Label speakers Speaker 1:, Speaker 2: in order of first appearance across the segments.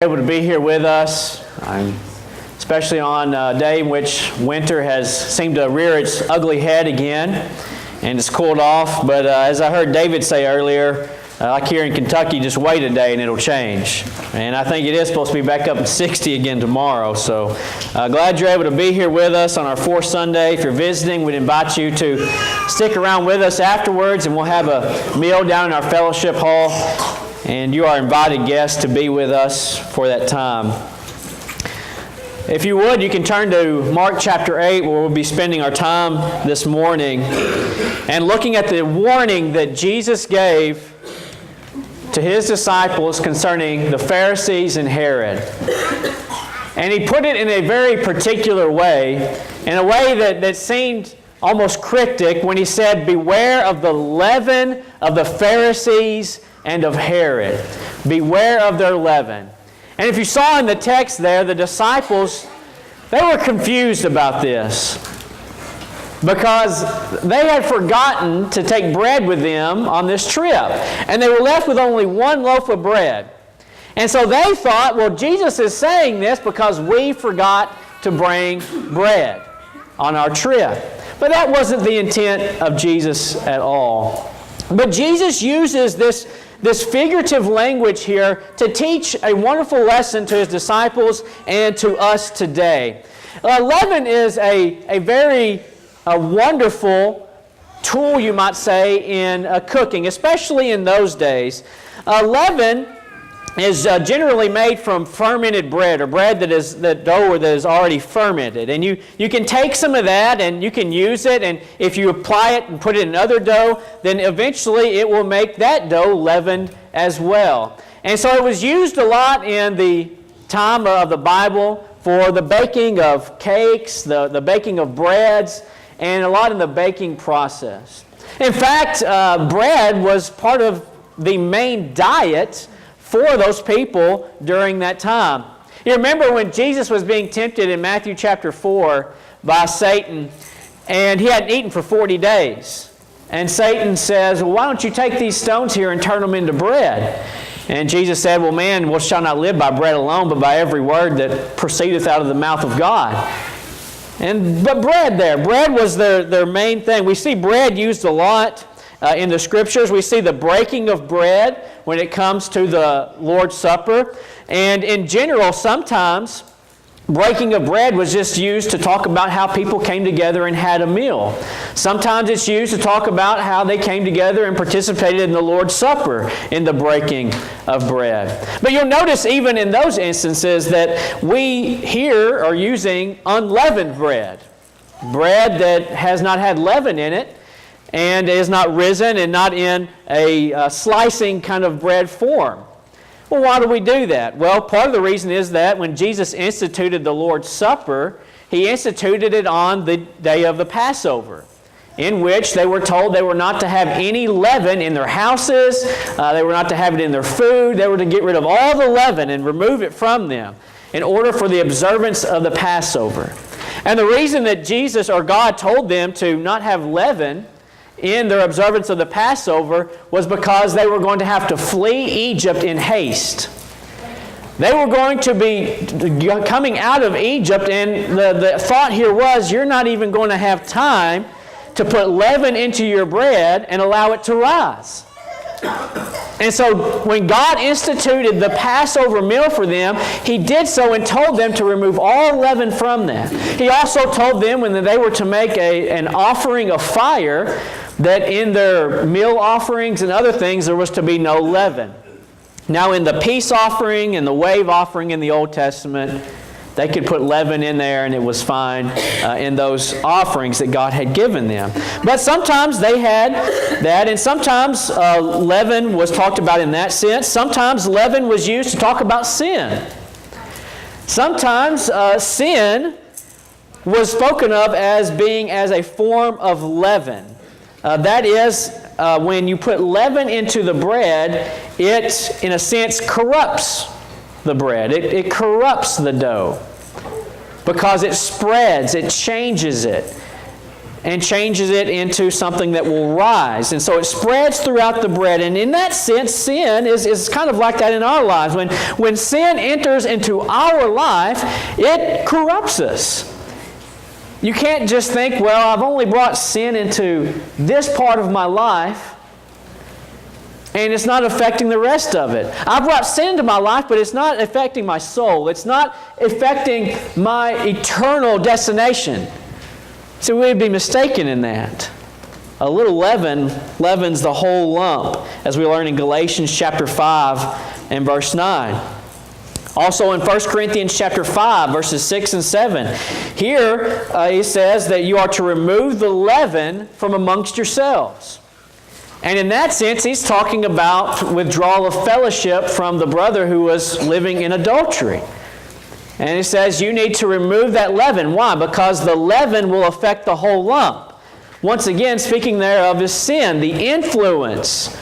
Speaker 1: Able to be here with us, especially on a day in which winter has seemed to rear its ugly head again and it's cooled off. But as I heard David say earlier, like here in Kentucky, just wait a day and it'll change. And I think it is supposed to be back up to 60 again tomorrow. So glad you're able to be here with us on our fourth Sunday. If you're visiting, we'd invite you to stick around with us afterwards, and we'll have a meal down in our fellowship hall. And you are invited guests to be with us for that time. If you would, you can turn to Mark chapter 8, where we'll be spending our time this morning, and looking at the warning that Jesus gave to His disciples concerning the Pharisees and Herod. And He put it in a very particular way, in a way that seemed almost cryptic, when He said, "Beware of the leaven of the Pharisees and of Herod." Beware of their leaven. And if you saw in the text there, the disciples, they were confused about this, because they had forgotten to take bread with them on this trip. And they were left with only one loaf of bread. And so they thought, well, Jesus is saying this because we forgot to bring bread on our trip. But that wasn't the intent of Jesus at all. But Jesus uses this figurative language here to teach a wonderful lesson to His disciples and to us today. Leaven is a very wonderful tool, you might say, in cooking, especially in those days. Leaven is generally made from fermented bread, or bread that is already fermented. And you can take some of that and you can use it, and if you apply it and put it in other dough, then eventually it will make that dough leavened as well. And so it was used a lot in the time of the Bible for the baking of cakes, the baking of breads, and a lot in the baking process. In fact, bread was part of the main diet for those people during that time. You remember when Jesus was being tempted in Matthew chapter 4 by Satan, and He hadn't eaten for 40 days. And Satan says, well, why don't you take these stones here and turn them into bread? And Jesus said, well, man shall not live by bread alone, but by every word that proceedeth out of the mouth of God. But bread was their main thing. We see bread used a lot in the Scriptures. We see the breaking of bread when it comes to the Lord's Supper. And in general, sometimes breaking of bread was just used to talk about how people came together and had a meal. Sometimes it's used to talk about how they came together and participated in the Lord's Supper in the breaking of bread. But you'll notice even in those instances that we here are using unleavened bread. Bread that has not had leaven in it, and is not risen and not in a slicing kind of bread form. Well, why do we do that? Well, part of the reason is that when Jesus instituted the Lord's Supper, He instituted it on the day of the Passover, in which they were told they were not to have any leaven in their houses, they were not to have it in their food, they were to get rid of all the leaven and remove it from them in order for the observance of the Passover. And the reason that Jesus or God told them to not have leaven in their observance of the Passover was because they were going to have to flee Egypt in haste. They were going to be coming out of Egypt, and the thought here was, you're not even going to have time to put leaven into your bread and allow it to rise. And so when God instituted the Passover meal for them, He did so and told them to remove all leaven from them. He also told them when they were to make an offering of fire, that in their meal offerings and other things there was to be no leaven. Now in the peace offering and the wave offering in the Old Testament, they could put leaven in there and it was fine in those offerings that God had given them. But sometimes they had that, and sometimes leaven was talked about in that sense. Sometimes leaven was used to talk about sin. Sometimes sin was spoken of as being as a form of leaven. That is, when you put leaven into the bread, it, in a sense, corrupts the bread. It corrupts the dough because it spreads, it changes it. and changes it into something that will rise. And so it spreads throughout the bread. And in that sense, sin is kind of like that in our lives. When sin enters into our life, it corrupts us. You can't just think, well, I've only brought sin into this part of my life, and it's not affecting the rest of it. I brought sin into my life, but it's not affecting my soul. It's not affecting my eternal destination. So we'd be mistaken in that. A little leaven leavens the whole lump, as we learn in Galatians chapter 5 and verse 9. Also in 1 Corinthians chapter 5, verses 6 and 7. Here he says that you are to remove the leaven from amongst yourselves. And in that sense, he's talking about withdrawal of fellowship from the brother who was living in adultery. And he says you need to remove that leaven. Why? Because the leaven will affect the whole lump. Once again, speaking there of his sin, the influence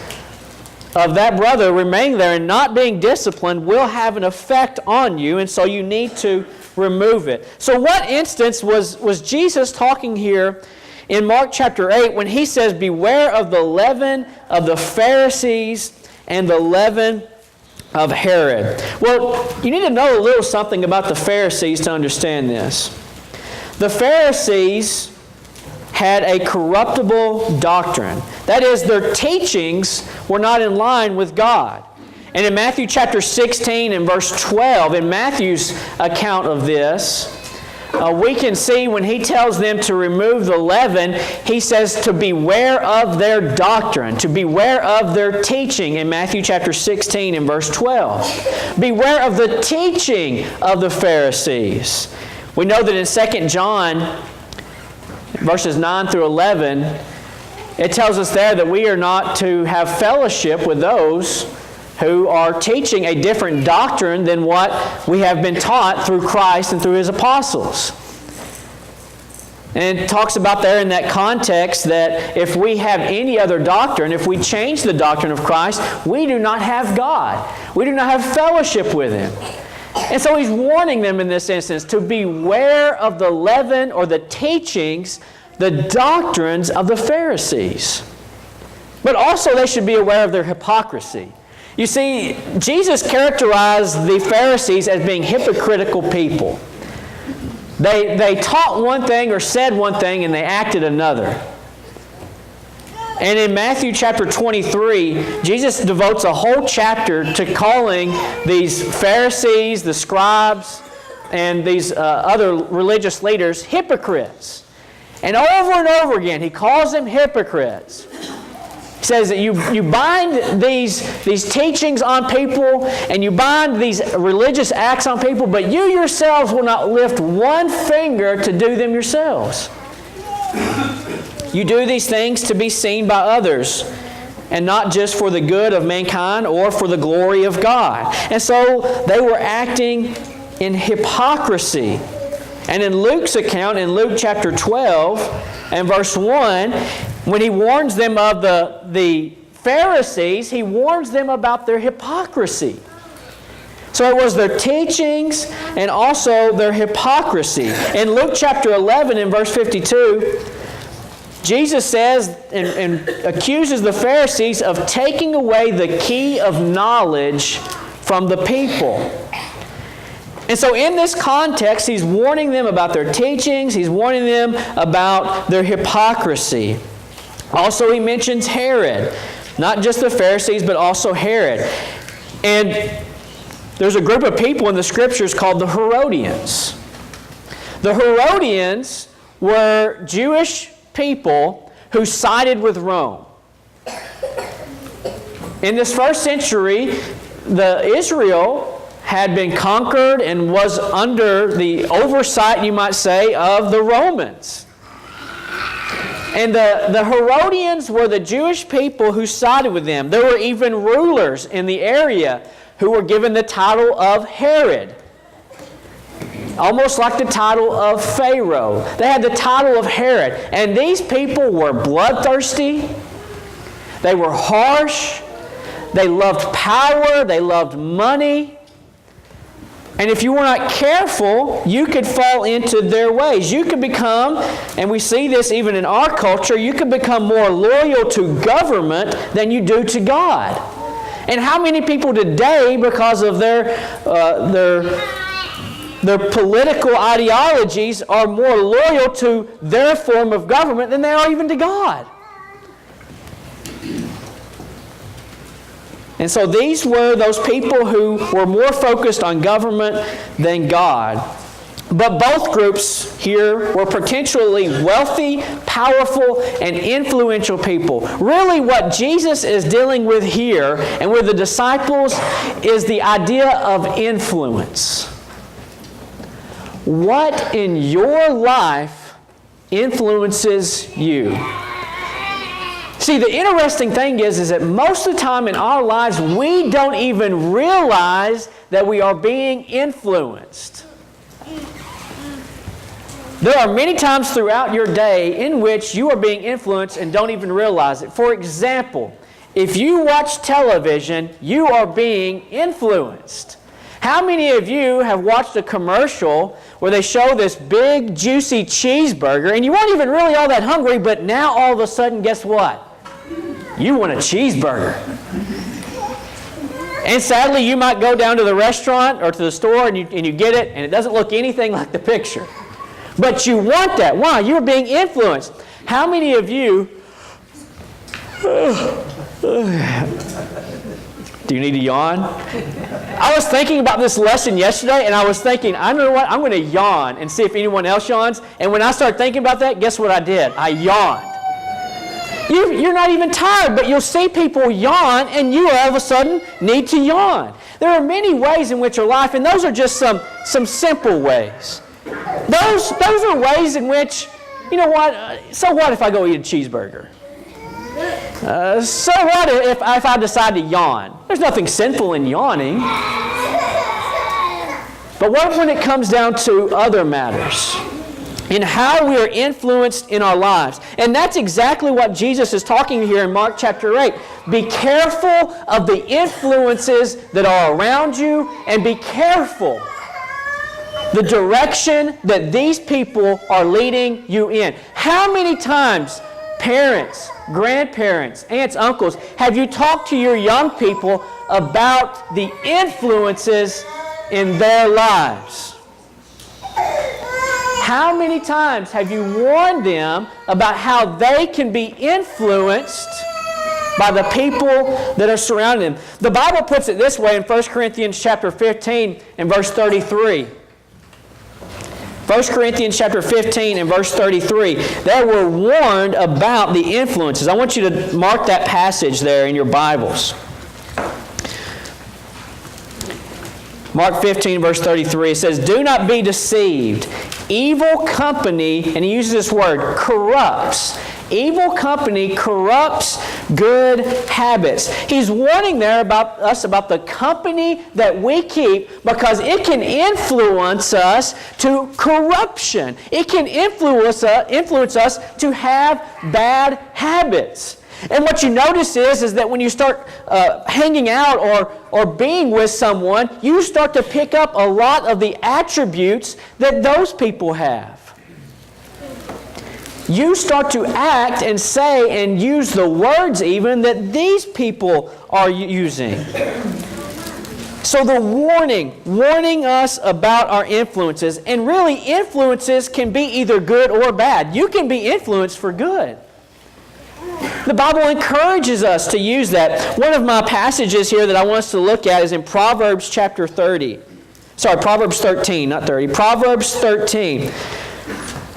Speaker 1: of that brother remaining there and not being disciplined will have an effect on you, and so you need to remove it. So what instance was Jesus talking here in Mark chapter 8 when he says, beware of the leaven of the Pharisees and the leaven of Herod? Well, you need to know a little something about the Pharisees to understand this. The Pharisees had a corruptible doctrine. That is, their teachings were not in line with God. And in Matthew chapter 16 and verse 12, in Matthew's account of this, we can see when he tells them to remove the leaven, he says to beware of their doctrine, to beware of their teaching in Matthew chapter 16 and verse 12. Beware of the teaching of the Pharisees. We know that in 2 John verses 9 through 11, it tells us there that we are not to have fellowship with those who are teaching a different doctrine than what we have been taught through Christ and through His apostles. And it talks about there in that context that if we have any other doctrine, if we change the doctrine of Christ, we do not have God. We do not have fellowship with Him. And so He's warning them in this instance to beware of the leaven or the teachings, the doctrines of the Pharisees. But also they should be aware of their hypocrisy. You see, Jesus characterized the Pharisees as being hypocritical people. They taught one thing or said one thing and they acted another. And in Matthew chapter 23, Jesus devotes a whole chapter to calling these Pharisees, the scribes, and these other religious leaders hypocrites. And over again, He calls them hypocrites. He says that you bind these teachings on people and you bind these religious acts on people, but you yourselves will not lift one finger to do them yourselves. You do these things to be seen by others, and not just for the good of mankind or for the glory of God. And so they were acting in hypocrisy. And in Luke's account, in Luke chapter 12 and verse 1, when he warns them of the Pharisees, he warns them about their hypocrisy. So it was their teachings and also their hypocrisy. In Luke chapter 11 and verse 52, Jesus says and accuses the Pharisees of taking away the key of knowledge from the people. And so in this context, He's warning them about their teachings. He's warning them about their hypocrisy. Also, He mentions Herod. Not just the Pharisees, but also Herod. And there's a group of people in the Scriptures called the Herodians. The Herodians were Jewish people who sided with Rome. In this first century, Israel had been conquered and was under the oversight, you might say, of the Romans. And the Herodians were the Jewish people who sided with them. There were even rulers in the area who were given the title of Herod. Almost like the title of Pharaoh. They had the title of Herod. And these people were bloodthirsty. They were harsh. They loved power. They loved money. And if you were not careful, you could fall into their ways. You could become, and we see this even in our culture, you could become more loyal to government than you do to God. And how many people today, because of their political ideologies, are more loyal to their form of government than they are even to God? And so these were those people who were more focused on government than God. But both groups here were potentially wealthy, powerful, and influential people. Really what Jesus is dealing with here and with the disciples is the idea of influence. What in your life influences you? See, the interesting thing is that most of the time in our lives, we don't even realize that we are being influenced. There are many times throughout your day in which you are being influenced and don't even realize it. For example, if you watch television, you are being influenced. How many of you have watched a commercial where they show this big, juicy cheeseburger, and you weren't even really all that hungry, but now all of a sudden, guess what? You want a cheeseburger. And sadly, you might go down to the restaurant or to the store and you get it, and it doesn't look anything like the picture. But you want that. Why? You're being influenced. How many of you... Do you need to yawn? I was thinking about this lesson yesterday, and I was thinking, I know what? I'm going to yawn and see if anyone else yawns. And when I started thinking about that, guess what I did? I yawned. You're not even tired, but you'll see people yawn, and you all of a sudden need to yawn. There are many ways in which our life, and those are just some simple ways. Those are ways in which, you know what, so what if I go eat a cheeseburger? So what if I decide to yawn? There's nothing sinful in yawning. But what when it comes down to other matters? In how we are influenced in our lives. And that's exactly what Jesus is talking here in Mark chapter 8. Be careful of the influences that are around you, and be careful the direction that these people are leading you in. How many times, parents, grandparents, aunts, uncles, have you talked to your young people about the influences in their lives? How many times have you warned them about how they can be influenced by the people that are surrounding them? The Bible puts it this way in 1 Corinthians chapter 15 and verse 33. 1 Corinthians chapter 15 and verse 33. They were warned about the influences. I want you to mark that passage there in your Bibles. Mark 15 verse 33. It says, "Do not be deceived. Evil company," and he uses this word, corrupts. Evil company corrupts good habits. He's warning there about us about the company that we keep, because it can influence us to corruption. It can influence us to have bad habits. And what you notice is that when you start hanging out or being with someone, you start to pick up a lot of the attributes that those people have. You start to act and say and use the words even that these people are using. So the warning us about our influences, and really influences can be either good or bad. You can be influenced for good. The Bible encourages us to use that. One of my passages here that I want us to look at is in Proverbs chapter 30. Proverbs 13, not 30. Proverbs 13.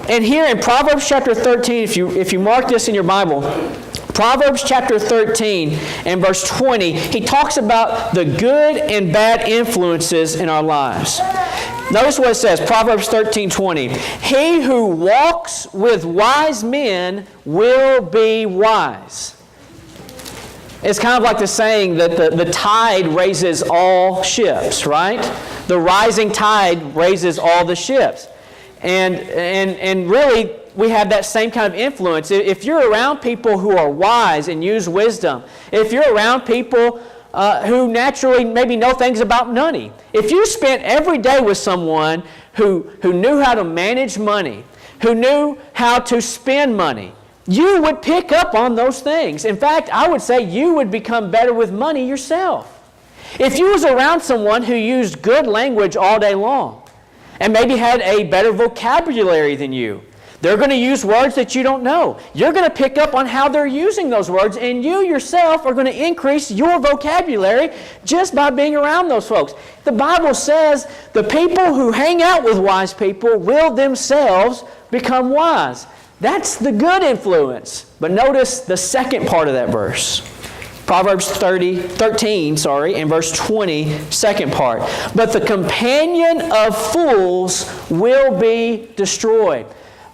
Speaker 1: And here in Proverbs chapter 13, if you mark this in your Bible, Proverbs chapter 13 and verse 20, he talks about the good and bad influences in our lives. Notice what it says, Proverbs 13:20. "He who walks with wise men will be wise." It's kind of like the saying that the tide raises all ships, right? The rising tide raises all the ships. And really, we have that same kind of influence. If you're around people who are wise and use wisdom, if you're around people who naturally maybe know things about money. If you spent every day with someone who knew how to manage money, who knew how to spend money, you would pick up on those things. In fact, I would say you would become better with money yourself. If you was around someone who used good language all day long and maybe had a better vocabulary than you, they're going to use words that you don't know. You're going to pick up on how they're using those words, and you yourself are going to increase your vocabulary just by being around those folks. The Bible says the people who hang out with wise people will themselves become wise. That's the good influence. But notice the second part of that verse. Proverbs 13, and verse 20, second part. But the companion of fools will be destroyed.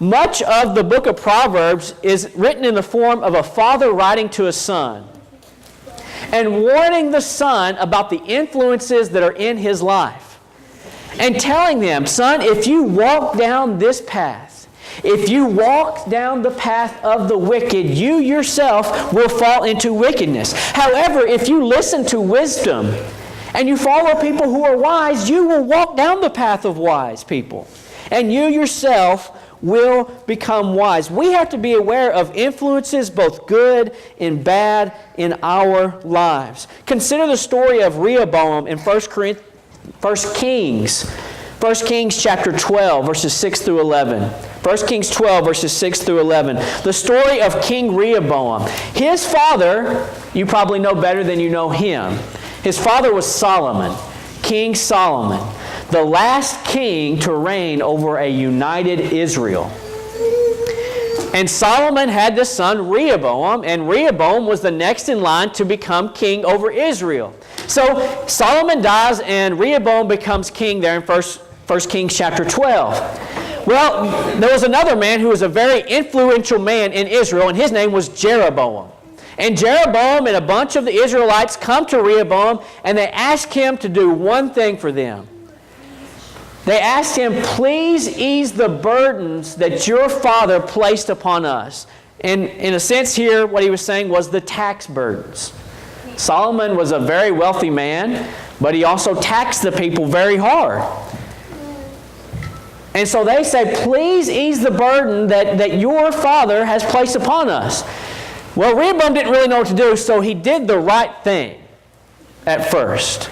Speaker 1: Much of the book of Proverbs is written in the form of a father writing to a son and warning the son about the influences that are in his life and telling them, son, if you walk down this path, if you walk down the path of the wicked, you yourself will fall into wickedness. However, if you listen to wisdom and you follow people who are wise, you will walk down the path of wise people. And you yourself will become wise. We have to be aware of influences, both good and bad, in our lives. Consider the story of Rehoboam in 1 Kings chapter 12, verses 6 through 11. 1 Kings 12, verses 6 through 11. The story of King Rehoboam. His father, you probably know better than you know him. His father was Solomon, King Solomon, the last king to reign over a united Israel. And Solomon had the son Rehoboam, and Rehoboam was the next in line to become king over Israel. So Solomon dies, and Rehoboam becomes king there in 1 Kings chapter 12. Well, there was another man who was a very influential man in Israel, and his name was Jeroboam. And Jeroboam and a bunch of the Israelites come to Rehoboam, and they ask him to do one thing for them. They asked him, please ease the burdens that your father placed upon us. And in a sense here, what he was saying was the tax burdens. Solomon was a very wealthy man, but he also taxed the people very hard. And so they say, please ease the burden that your father has placed upon us. Well, Rehoboam didn't really know what to do, so he did the right thing at first.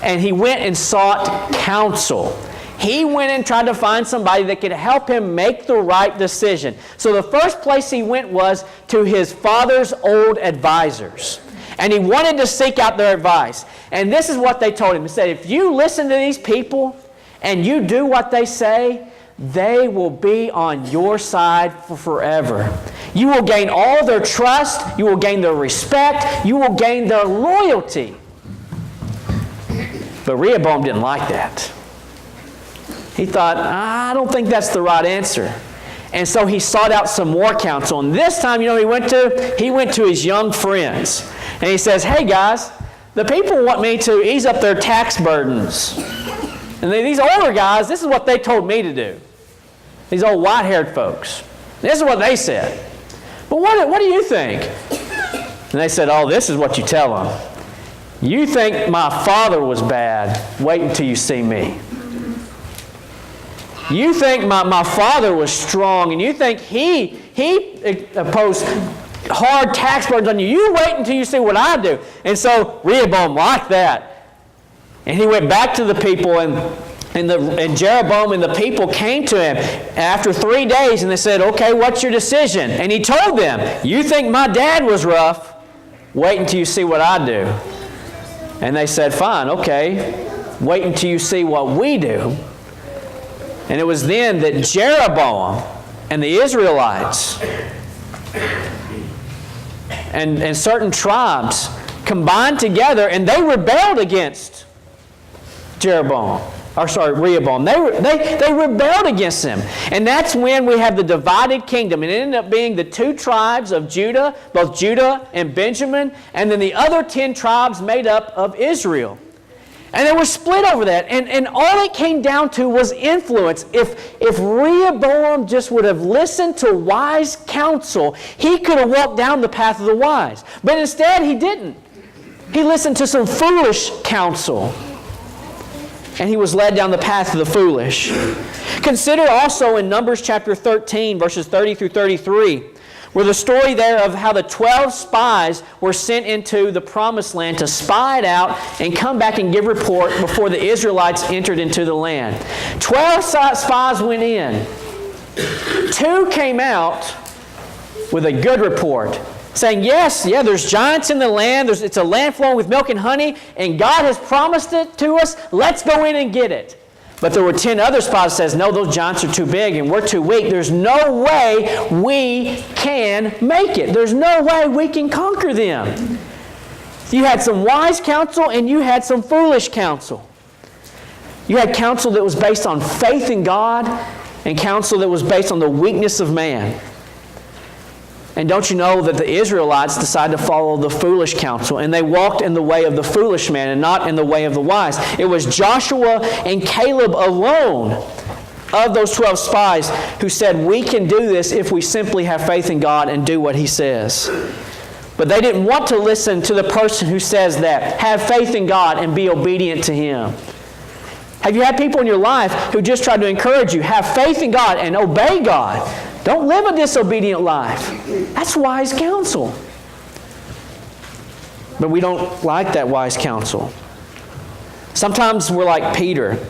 Speaker 1: And he went and sought counsel. He went and tried to find somebody that could help him make the right decision. So the first place he went was to his father's old advisors. And he wanted to seek out their advice. And this is what they told him. They said, if you listen to these people and you do what they say, they will be on your side for forever. You will gain all their trust. You will gain their respect. You will gain their loyalty. But Rehoboam didn't like that. He thought, I don't think that's the right answer. And so he sought out some more counsel. And this time, he went to his young friends. And he says, hey guys, the people want me to ease up their tax burdens. And these older guys, this is what they told me to do. These old white-haired folks. This is what they said. But what do you think? And they said, oh, this is what you tell them. You think my father was bad. Wait until you see me. You think my father was strong, and you think he imposed hard tax burdens on you. You wait until you see what I do. And so Rehoboam liked that. And he went back to the people, and Jeroboam and the people came to him after 3 days, and they said, okay, what's your decision? And he told them, you think my dad was rough? Wait until you see what I do. And they said, fine, okay, wait until you see what we do. And it was then that Jeroboam and the Israelites and certain tribes combined together, and they rebelled against Rehoboam. They rebelled against him. And that's when we have the divided kingdom. It ended up being the 2 tribes of Judah, both Judah and Benjamin, and then the other 10 tribes made up of Israel. And they were split over that. And all it came down to was influence. If Rehoboam just would have listened to wise counsel, he could have walked down the path of the wise. But instead, he didn't. He listened to some foolish counsel, and he was led down the path of the foolish. Consider also in Numbers chapter 13, verses 30 through 33, where the story there of how the 12 spies were sent into the promised land to spy it out and come back and give report before the Israelites entered into the land. 12 spies went in. 2 came out with a good report, saying, there's giants in the land. It's a land flowing with milk and honey, and God has promised it to us. Let's go in and get it. But there were 10 other spies that says, no, those giants are too big and we're too weak. There's no way we can make it. There's no way we can conquer them. You had some wise counsel and you had some foolish counsel. You had counsel that was based on faith in God and counsel that was based on the weakness of man. And don't you know that the Israelites decided to follow the foolish counsel, and they walked in the way of the foolish man and not in the way of the wise. It was Joshua and Caleb alone of those 12 spies who said, we can do this if we simply have faith in God and do what He says. But they didn't want to listen to the person who says that. Have faith in God and be obedient to Him. Have you had people in your life who just tried to encourage you, have faith in God and obey God? Don't live a disobedient life. That's wise counsel. But we don't like that wise counsel. Sometimes we're like Peter.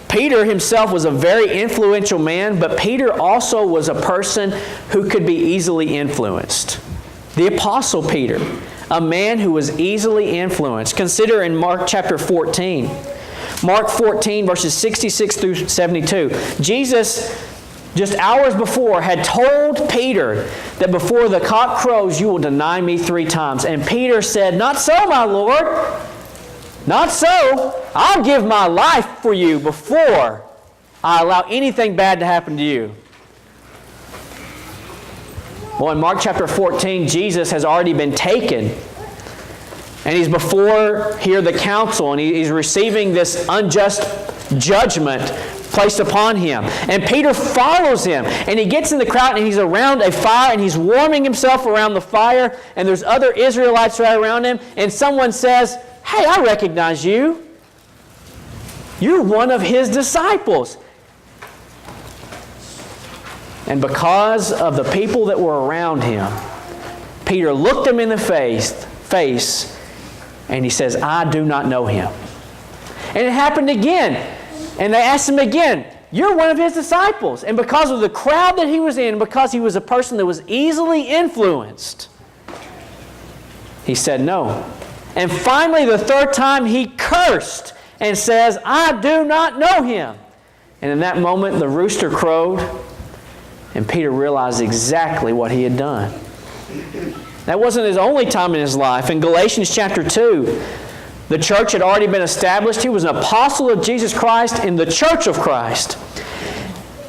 Speaker 1: Peter himself was a very influential man, but Peter also was a person who could be easily influenced. The Apostle Peter, a man who was easily influenced. Consider in Mark chapter 14. Mark 14, verses 66 through 72. Jesus, just hours before, had told Peter that before the cock crows, you will deny me 3 times. And Peter said, not so, my Lord. Not so. I'll give my life for you before I allow anything bad to happen to you. Well, in Mark chapter 14, Jesus has already been taken. And He's before here the council, and He's receiving this unjust judgment placed upon Him. And Peter follows Him, and he gets in the crowd, and he's around a fire, and he's warming himself around the fire, and there's other Israelites right around him, and someone says, hey, I recognize you. You're one of His disciples. And because of the people that were around him, Peter looked him in the face, and he says, I do not know him. And it happened again. And they asked him again, you're one of His disciples. And because of the crowd that he was in, because he was a person that was easily influenced, he said no. And finally, the 3rd time, he cursed and says, I do not know him. And in that moment, the rooster crowed, and Peter realized exactly what he had done. That wasn't his only time in his life. In Galatians chapter 2, the church had already been established. He was an apostle of Jesus Christ in the church of Christ.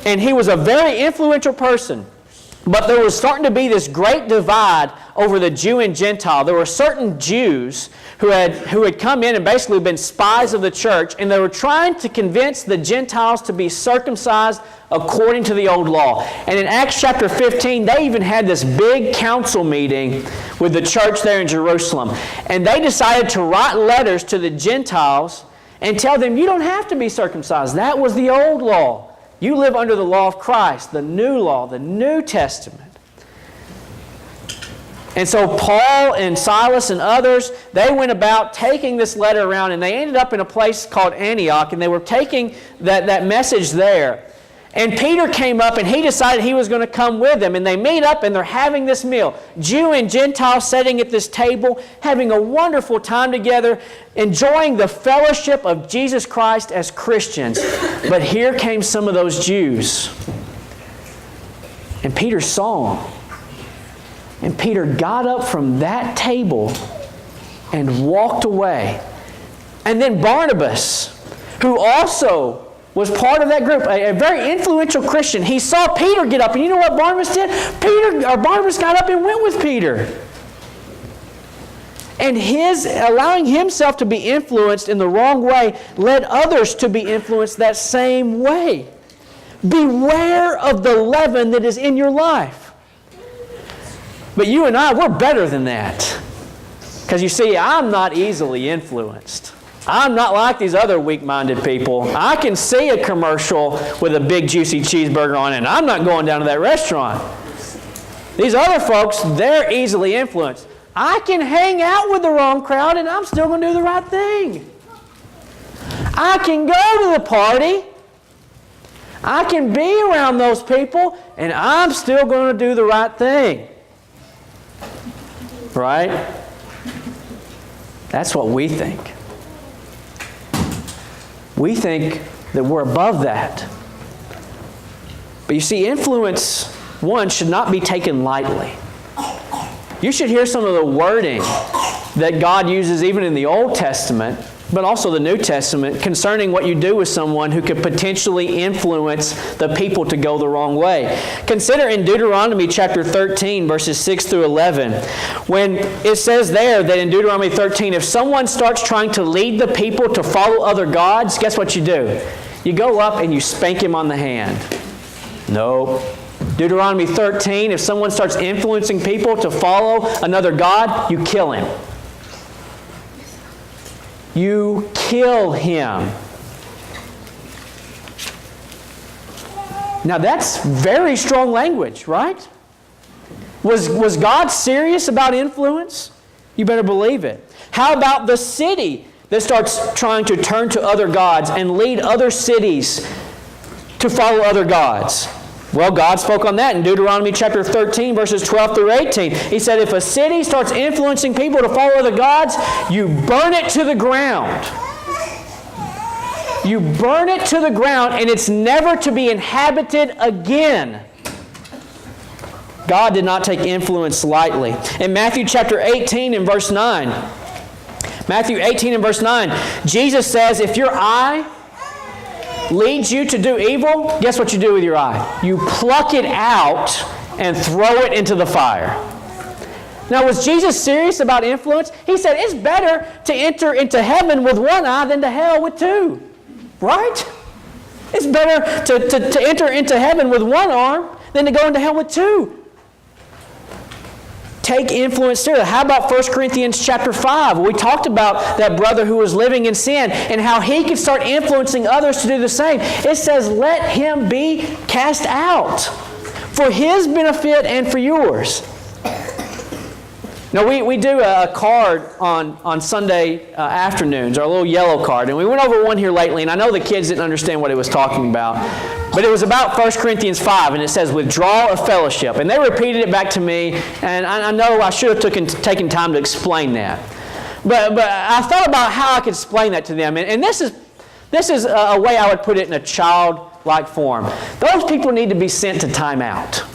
Speaker 1: And he was a very influential person. But there was starting to be this great divide over the Jew and Gentile. There were certain Jews who had come in and basically been spies of the church, and they were trying to convince the Gentiles to be circumcised according to the old law. And in Acts chapter 15, they even had this big council meeting with the church there in Jerusalem. And they decided to write letters to the Gentiles and tell them, you don't have to be circumcised. That was the old law. You live under the law of Christ, the new law, the New Testament. And so Paul and Silas and others, they went about taking this letter around, and they ended up in a place called Antioch, and they were taking that message there. And Peter came up, and he decided he was going to come with them. And they meet up, and they're having this meal. Jew and Gentile sitting at this table, having a wonderful time together, enjoying the fellowship of Jesus Christ as Christians. But here came some of those Jews. And Peter saw them. And Peter got up from that table and walked away. And then Barnabas, who also was part of that group, a very influential Christian, he saw Peter get up, and you know what Barnabas did? Barnabas got up and went with Peter. And his allowing himself to be influenced in the wrong way led others to be influenced that same way. Beware of the leaven that is in your life. But you and I, we're better than that. Because you see, I'm not easily influenced. I'm not like these other weak-minded people. I can see a commercial with a big juicy cheeseburger on it, and I'm not going down to that restaurant. These other folks, they're easily influenced. I can hang out with the wrong crowd, and I'm still going to do the right thing. I can go to the party. I can be around those people, and I'm still going to do the right thing. Right? That's what we think. We think that we're above that. But you see, influence, one, should not be taken lightly. You should hear some of the wording that God uses even in the Old Testament, but also the New Testament, concerning what you do with someone who could potentially influence the people to go the wrong way. Consider in Deuteronomy chapter 13, verses 6 through 11, when it says there that in Deuteronomy 13, if someone starts trying to lead the people to follow other gods, guess what you do? You go up and you spank him on the hand. Nope. Deuteronomy 13, if someone starts influencing people to follow another god, you kill him. You kill him. Now that's very strong language, right? Was God serious about influence? You better believe it. How about the city that starts trying to turn to other gods and lead other cities to follow other gods? Well, God spoke on that in Deuteronomy chapter 13, verses 12 through 18. He said, if a city starts influencing people to follow other gods, you burn it to the ground. You burn it to the ground, and it's never to be inhabited again. God did not take influence lightly. In Matthew chapter 18 and verse 9, Matthew 18 and verse 9, Jesus says, if your eye leads you to do evil, guess what you do with your eye? You pluck it out and throw it into the fire. Now, was Jesus serious about influence? He said it's better to enter into heaven with one eye than to hell with two. Right? It's better to enter into heaven with one arm than to go into hell with two. Take influence seriously. How about 1 Corinthians chapter 5? We talked about that brother who was living in sin and how he could start influencing others to do the same. It says, let him be cast out for his benefit and for yours. Now, we do a card on Sunday afternoons, our little yellow card, and we went over one here lately, and I know the kids didn't understand what it was talking about, but it was about 1 Corinthians 5, and it says, withdrawal of fellowship. And they repeated it back to me, and I know I should have taken time to explain that. But I thought about how I could explain that to them, and this is a way I would put it in a childlike form. Those people need to be sent to time out.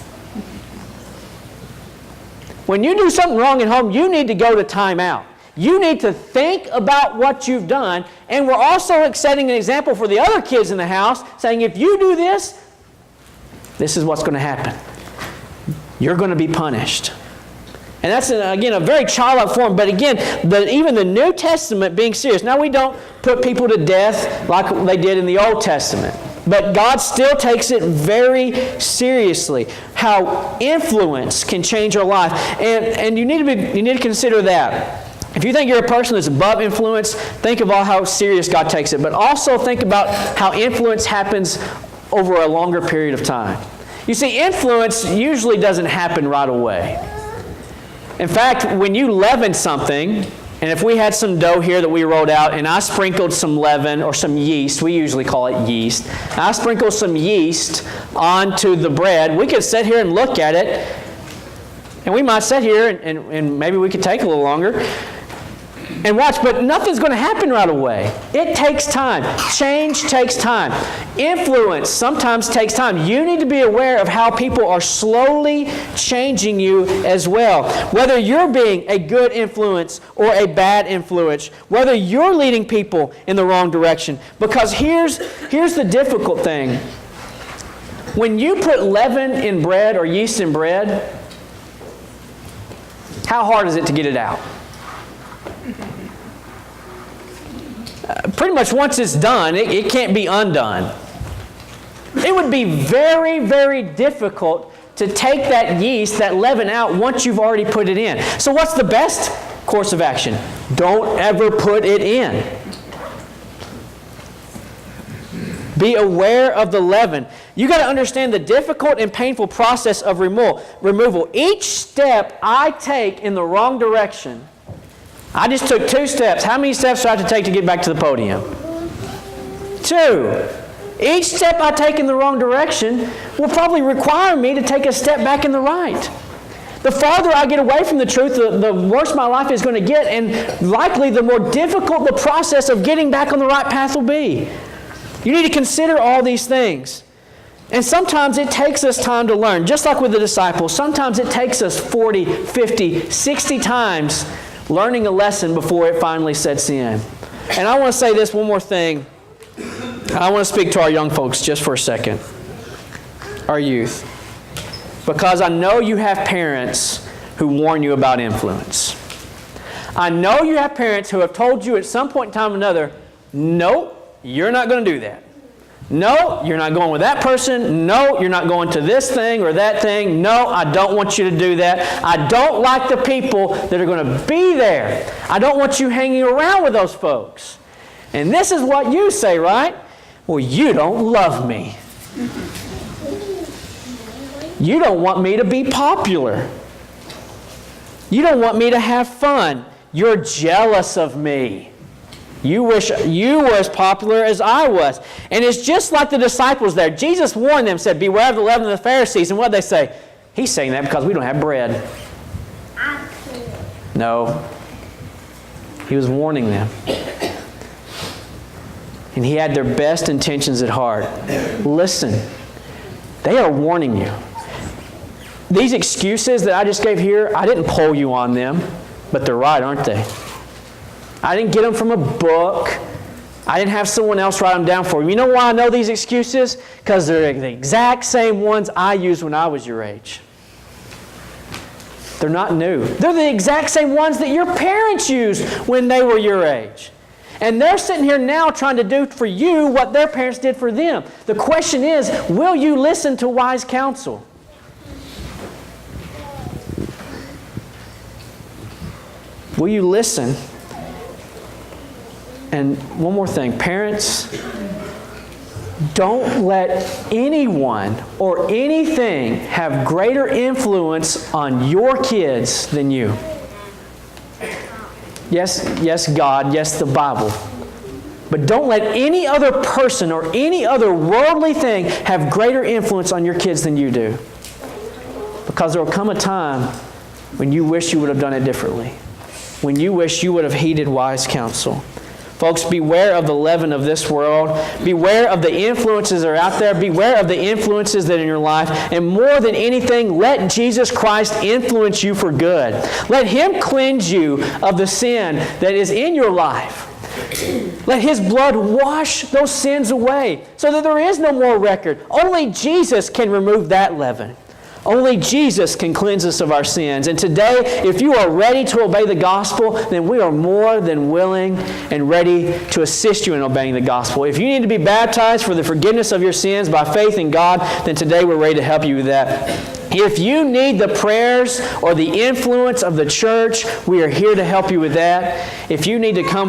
Speaker 1: When you do something wrong at home, you need to go to time out. You need to think about what you've done, and we're also setting an example for the other kids in the house, saying if you do this, this is what's going to happen. You're going to be punished. And that's, again, a very childlike form, but again, even the New Testament being serious. Now, we don't put people to death like they did in the Old Testament. But God still takes it very seriously, how influence can change our life. And you need to consider that. If you think you're a person that's above influence, think about how serious God takes it. But also think about how influence happens over a longer period of time. You see, influence usually doesn't happen right away. In fact, when you leaven something, and if we had some dough here that we rolled out and I sprinkled some leaven or some yeast, we usually call it yeast, and I sprinkled some yeast onto the bread, we could sit here and look at it, and we might sit here and maybe we could take a little longer and watch, but nothing's going to happen right away. It takes time. Change takes time. Influence sometimes takes time. You need to be aware of how people are slowly changing you as well. Whether you're being a good influence or a bad influence, whether you're leading people in the wrong direction. Because here's the difficult thing. When you put leaven in bread or yeast in bread, how hard is it to get it out? Pretty much once it's done, it can't be undone. It would be very, very difficult to take that yeast, that leaven out once you've already put it in. So what's the best course of action? Don't ever put it in. Be aware of the leaven. You got to understand the difficult and painful process of removal. Each step I take in the wrong direction. I just took 2 steps. How many steps do I have to take to get back to the podium? 2. Each step I take in the wrong direction will probably require me to take a step back in the right. The farther I get away from the truth, the worse my life is going to get, and likely the more difficult the process of getting back on the right path will be. You need to consider all these things. And sometimes it takes us time to learn. Just like with the disciples, sometimes it takes us 40, 50, 60 times learning a lesson before it finally sets in. And I want to say this one more thing. I want to speak to our young folks just for a second. Our youth. Because I know you have parents who warn you about influence. I know you have parents who have told you at some point in time or another, nope, you're not going to do that. No, you're not going with that person. No, you're not going to this thing or that thing. No, I don't want you to do that. I don't like the people that are going to be there. I don't want you hanging around with those folks. And this is what you say, right? Well, you don't love me. You don't want me to be popular. You don't want me to have fun. You're jealous of me. You wish you were as popular as I was. And it's just like the disciples there. Jesus warned them, said, beware of the leaven of the Pharisees. And what did they say? He's saying that because we don't have bread. No. He was warning them. And he had their best intentions at heart. Listen, they are warning you. These excuses that I just gave here, I didn't poll you on them, but they're right, aren't they? I didn't get them from a book. I didn't have someone else write them down for me. You know why I know these excuses? Because they're the exact same ones I used when I was your age. They're not new. They're the exact same ones that your parents used when they were your age. And they're sitting here now trying to do for you what their parents did for them. The question is, will you listen to wise counsel? Will you listen? And one more thing, parents, don't let anyone or anything have greater influence on your kids than you. Yes, God, yes, the Bible. But don't let any other person or any other worldly thing have greater influence on your kids than you do. Because there will come a time when you wish you would have done it differently. When you wish you would have heeded wise counsel. Folks, beware of the leaven of this world. Beware of the influences that are out there. Beware of the influences that are in your life. And more than anything, let Jesus Christ influence you for good. Let Him cleanse you of the sin that is in your life. Let His blood wash those sins away so that there is no more record. Only Jesus can remove that leaven. Only Jesus can cleanse us of our sins. And today, if you are ready to obey the gospel, then we are more than willing and ready to assist you in obeying the gospel. If you need to be baptized for the forgiveness of your sins by faith in God, then today we're ready to help you with that. If you need the prayers or the influence of the church, we are here to help you with that. If you need to come